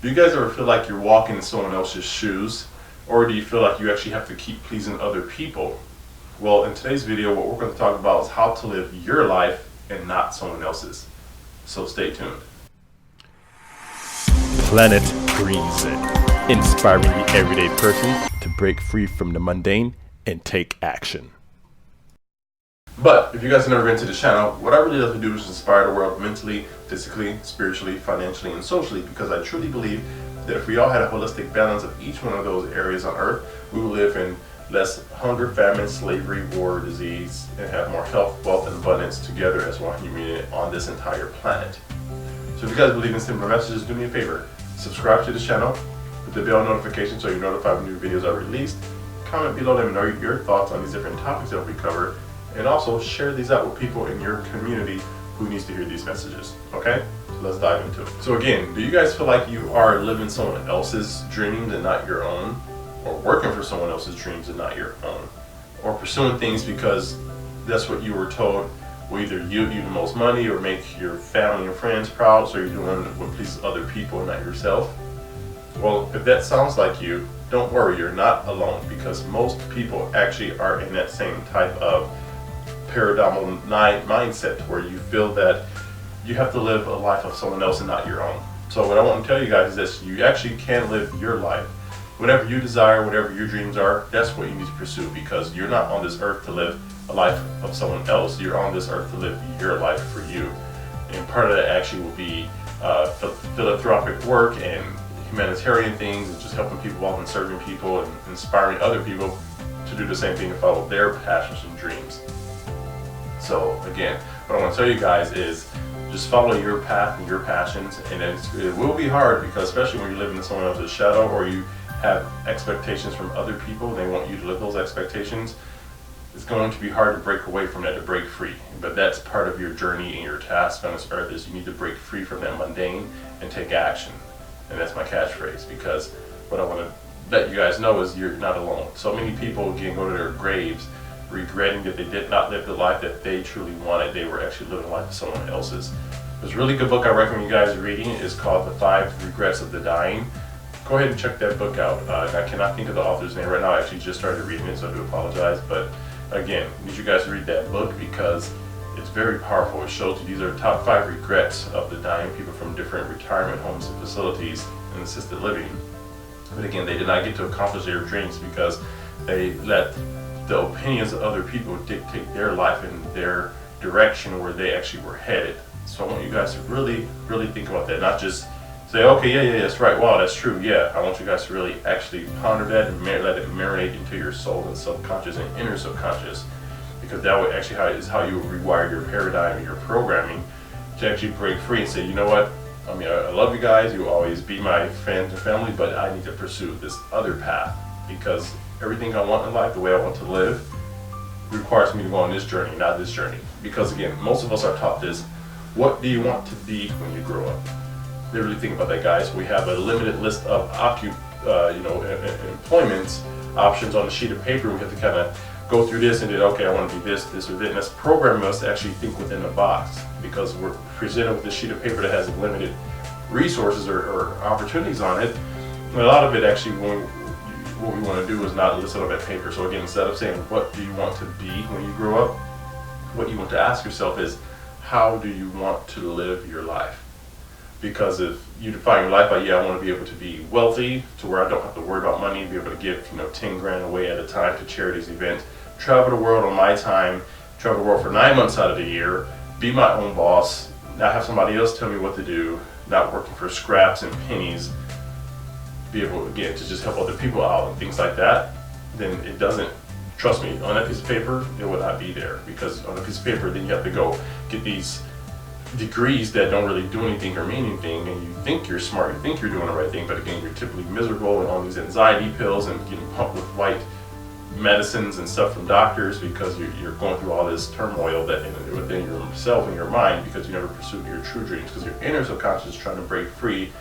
Do you guys ever feel like you're walking in someone else's shoes? Or do you feel like you actually have to keep pleasing other people? Well, in today's video, what we're going to talk about is how to live your life and not someone else's. So stay tuned. Planet Green Zen, inspiring the everyday person to break free from the mundane and take action. But if you guys have never been to the channel, what I really love to do is inspire the world mentally, physically, spiritually, financially, and socially, because I truly believe that if we all had a holistic balance of each one of those areas on earth, we will live in less hunger, famine, slavery, war, disease, and have more health, wealth, and abundance together as one human unit on this entire planet. So if you guys believe in similar messages, do me a favor. Subscribe to the channel, with the bell notification so you're notified when new videos are released. Comment below, let me know your thoughts on these different topics that we cover. And also share these out with people in your community who needs to hear these messages, okay? So let's dive into it. So again, do you guys feel like you are living someone else's dreams and not your own? Or working for someone else's dreams and not your own? Or pursuing things because that's what you were told will either yield you the most money or make your family and friends proud, so you're doing what pleases other people and not yourself? Well, if that sounds like you, don't worry, you're not alone, because most people actually are in that same type of paradigmal mindset where you feel that you have to live a life of someone else and not your own. So what I want to tell you guys is this: you actually can live your life. Whatever you desire, whatever your dreams are, that's what you need to pursue, because you're not on this earth to live a life of someone else. You're on this earth to live your life for you. And part of that actually will be philanthropic work and humanitarian things, and just helping people out and serving people and inspiring other people to do the same thing and follow their passions and dreams. So again, what I want to tell you guys is just follow your path and your passions, and it will be hard, because especially when you're living in someone else's shadow, or you have expectations from other people and they want you to live those expectations, it's going to be hard to break away from that, to break free. But that's part of your journey and your task on this earth, is you need to break free from that mundane and take action. And that's my catchphrase, because what I want to let you guys know is you're not alone. So many people, again, go to their graves regretting that they did not live the life that they truly wanted. They were actually living a life of someone else's. There's a really good book I recommend you guys reading. It's called The 5 Regrets of the Dying. Go ahead and check that book out. I cannot think of the author's name right now. I actually just started reading it, so I do apologize. But again, I need you guys to read that book, because it's very powerful. It shows you these are the top 5 regrets of the dying people from different retirement homes and facilities and assisted living. But again, they did not get to accomplish their dreams because they let the opinions of other people dictate their life and their direction where they actually were headed. So I want you guys to really, really think about that. Not just say, okay, yeah, that's right, wow, that's true, yeah. I want you guys to really actually ponder that and let it marinate into your soul and subconscious and inner subconscious, because that way actually is how you rewire your paradigm and your programming to actually break free and say, you know what, I mean, I love you guys, you will always be my friends and family, but I need to pursue this other path, because everything I want in life, the way I want to live, requires me to go on this journey, not this journey. Because again, most of us are taught this: what do you want to be when you grow up? They really think about that, guys. We have a limited list of employment options on a sheet of paper. We have to kind of go through this and then, okay, I want to be this, or that. And that's programming us to actually think within the box, because we're presented with a sheet of paper that has limited resources or opportunities on it. And a lot of it actually, what we want to do is not list it on that paper. So again, instead of saying what do you want to be when you grow up, what you want to ask yourself is, how do you want to live your life? Because if you define your life by, yeah, I want to be able to be wealthy to where I don't have to worry about money, be able to give 10 grand away at a time to charities, events, travel the world on my time, travel the world for 9 months out of the year, be my own boss, not have somebody else tell me what to do, not working for scraps and pennies, be able, again, to just help other people out and things like that, then it doesn't, trust me, on that piece of paper, it will not be there. Because on a piece of paper, then you have to go get these degrees that don't really do anything or mean anything, and you think you're smart, you think you're doing the right thing, but again, you're typically miserable and on these anxiety pills and getting pumped with white medicines and stuff from doctors, because you're going through all this turmoil that within yourself and your mind, because you never pursued your true dreams, because your inner subconscious is trying to break free,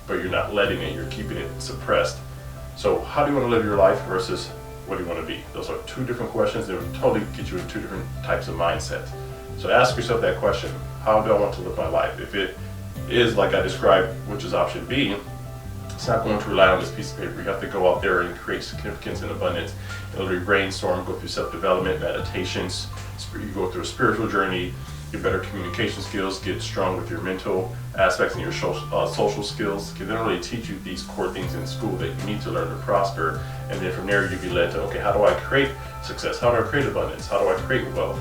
but you're not letting it, you're keeping it suppressed. So how do you want to live your life versus what do you want to be? Those are two different questions that will totally get you in two different types of mindsets. So ask yourself that question: how do I want to live my life? If it is like I described, which is option B, not going to rely on this piece of paper. You have to go out there and create significance and abundance. And literally brainstorm, go through self-development, meditations, you go through a spiritual journey, get better communication skills, get strong with your mental aspects and your social skills. They don't really teach you these core things in school that you need to learn to prosper. And then from there you'll be led to, okay, how do I create success? How do I create abundance? How do I create wealth?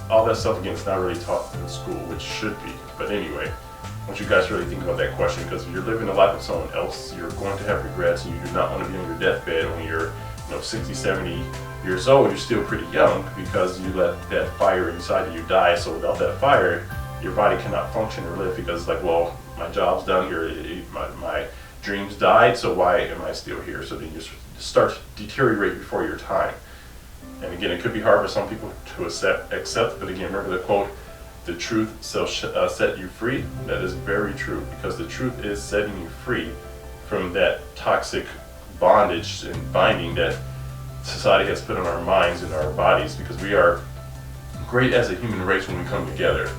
All that stuff, again, is not really taught in school, which should be. But anyway, I want you guys to really think about that question, because if you're living the life of someone else, you're going to have regrets, and you do not want to be on your deathbed when you're 60, 70 years old. You're still pretty young because you let that fire inside of you die. So without that fire, your body cannot function or live, because it's like, well, my job's done here, my dreams died, so why am I still here? So then you start to deteriorate before your time. And again, it could be hard for some people to accept, but again, remember the quote, the truth shall set you free. That is very true, because the truth is setting you free from that toxic bondage and binding that society has put on our minds and our bodies, because we are great as a human race when we come together.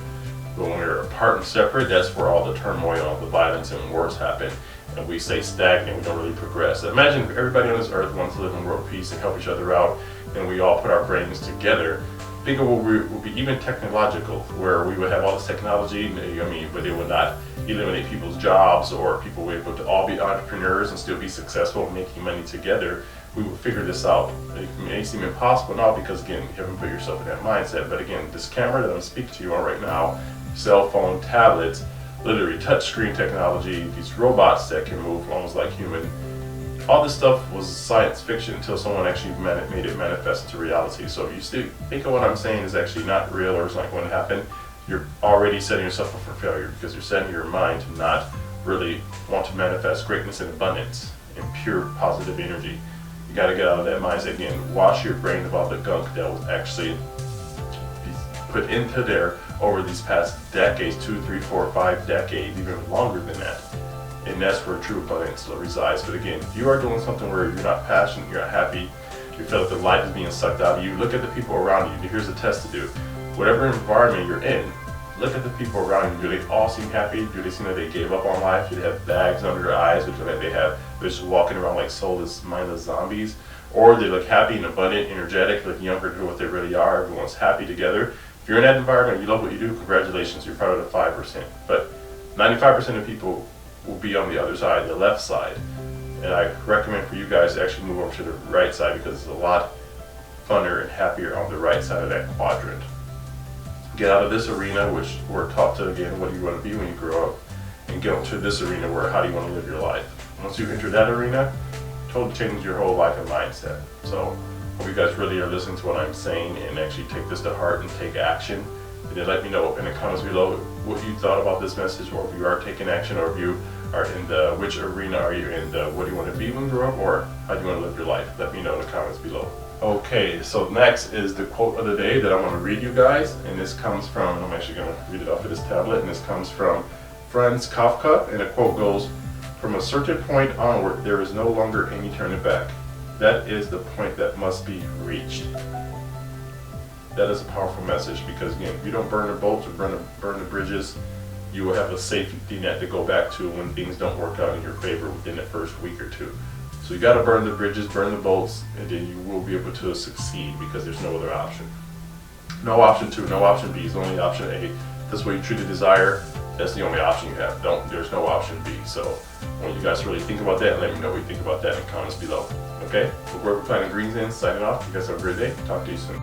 But when we're apart and separate, that's where all the turmoil, the violence, and wars happen. And we stay stagnant, we don't really progress. Imagine if everybody on this earth wants to live in world peace and help each other out, and we all put our brains together. Think of what will be even technological, where we would have all this technology, but it would not eliminate people's jobs, or people would be able to all be entrepreneurs and still be successful making money together. We would figure this out. It may seem impossible now because, again, you haven't put yourself in that mindset. But again, this camera that I'm speaking to you on right now, cell phone, tablets, literally touch screen technology, these robots that can move almost like human, all this stuff was science fiction until someone actually made it manifest into reality. So if you still think of what I'm saying is actually not real or it's not going to happen, you're already setting yourself up for failure, because you're setting your mind to not really want to manifest greatness and abundance and pure positive energy. You got to get out of that mindset. Again, wash your brain of all the gunk that was actually put into there over these past decades, 2, 3, 4, 5 decades, even longer than that. And that's where true abundance resides. But again, if you are doing something where you're not passionate, you're not happy, you feel like the life is being sucked out of you, look at the people around you. Here's a test to do. Whatever environment you're in, look at the people around you. Do they all seem happy? Do they seem like they gave up on life? Do they have bags under their eyes, which like they're just walking around like soulless, mindless zombies? Or they look happy and abundant, energetic, look younger than what they really are. Everyone's happy together. If you're in that environment, you love what you do, congratulations, you're part of the 5%. But 95% of people will be on the other side, the left side. And I recommend for you guys to actually move over to the right side, because it's a lot funner and happier on the right side of that quadrant. Get out of this arena, which we're taught to, again, what do you want to be when you grow up, and get into this arena where how do you want to live your life. Once you enter that arena, totally changes your whole life and mindset. So hope you guys really are listening to what I'm saying and actually take this to heart and take action. And then let me know in the comments below what you thought about this message, or if you are taking action, or if you are in which arena are you in, what do you want to be when you grow up, or how do you want to live your life. Let me know in the comments below. Okay, so next is the quote of the day that I want to read you guys, and this comes from, I'm actually going to read it off of this tablet, and this comes from Franz Kafka, and the quote goes, "From a certain point onward, there is no longer any turning back. That is the point that must be reached." That is a powerful message, because again, if you don't burn the boats or burn the bridges, you will have a safety net to go back to when things don't work out in your favor within the first week or two. So you got to burn the bridges, burn the boats, and then you will be able to succeed, because there's no other option. No option 2, no option B, is only option A. That's what you truly desire. That's the only option you have. There's no option B. So I want you guys to really think about that, and let me know what you think about that in the comments below. Okay? We're Planet Green Zen signing off. You guys have a great day. Talk to you soon.